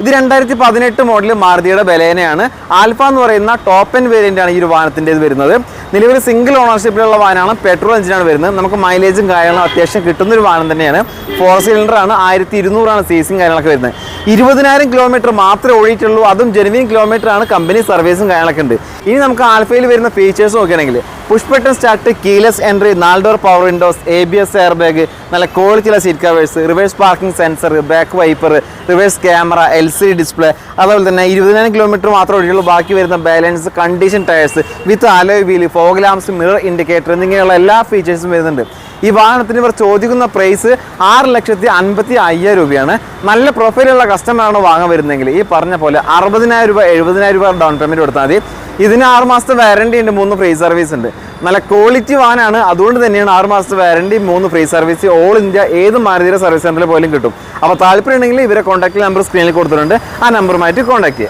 ഇത് 2018 model മാരുതിയുടെ ബലേനയാണ്. Alpha എന്ന് പറയുന്ന ടോപ്പ് എൻഡ് വേരിയന്റ് ആണ് ഈ ഒരു വാഹനത്തിൻ്റെ വരുന്നത്. നിലവിൽ സിംഗിൾ ഓണർഷിപ്പിലുള്ള വാഹനമാണ്, പെട്രോൾ എഞ്ചിനാണ് വരുന്നത്. നമുക്ക് മൈലേജും കാര്യങ്ങളും അത്യാവശ്യം കിട്ടുന്ന ഒരു വാഹനം തന്നെയാണ്. 4 സിലിണ്ടറാണ്, 1200 സീസിയും കാര്യങ്ങളൊക്കെ വരുന്നത്. 20,000 കിലോമീറ്റർ മാത്രമേ ഓടിയിട്ടുള്ളൂ, അതും ജെനുവിൻ കിലോമീറ്റർ ആണ്. കമ്പനി സർവീസും കാര്യങ്ങളൊക്കെ ഉണ്ട്. ഇനി നമുക്ക് ആൽഫയിൽ വരുന്ന ഫീച്ചേഴ്സ് നോക്കുകയാണെങ്കിൽ push button start, keyless entry, 4 door power Windows, ABS air bag, നല്ല ക്വാളിറ്റിയുള്ള seat covers, reverse parking sensor, back wiper, reverse camera, LCD display, അതുപോലെ തന്നെ 20,000 കിലോമീറ്റർ മാത്രമേ ഓടിയുള്ളൂ. ബാക്കി വരുന്ന ബാലൻസ്, കണ്ടീഷൻ ടയേഴ്സ് വിത്ത് alloy wheel, fog lamps, mirror indicator എന്നിങ്ങനെയുള്ള എല്ലാ ഫീച്ചേഴ്സും വരുന്നുണ്ട്. ഈ വാഹനത്തിന് ഇവർ ചോദിക്കുന്ന പ്രൈസ് 6,55,000 രൂപയാണ്. നല്ല പ്രൊഫൈലുള്ള കസ്റ്റമറാണ് വാങ്ങാൻ വരുന്നതെങ്കിൽ ഈ പറഞ്ഞ പോലെ 60,000 രൂപ 70,000 രൂപ ഡൗൺ പേയ്മെൻറ്റ് കൊടുത്താൽ മതി. ഇതിന് 6 മാസത്തെ വാറണ്ടി ഉണ്ട്, 3 ഫ്രീ സർവീസ് ഉണ്ട്. നല്ല ക്വാളിറ്റി വാഹനമാണ്, അതുകൊണ്ട് തന്നെയാണ് 6 മാസത്തെ warranty, 3 free service all India ഏത് മാരുതിയുടെ സർവീസ് സെൻ്ററിൽ പോലും കിട്ടും. അപ്പോൾ താല്പര്യം ഉണ്ടെങ്കിൽ ഇവരെ കോൺടാക്ട് നമ്പർ സ്ക്രീനിൽ കൊടുത്തിട്ടുണ്ട്, ആ നമ്പറുമായിട്ട് കോൺടാക്ട് ചെയ്യുക.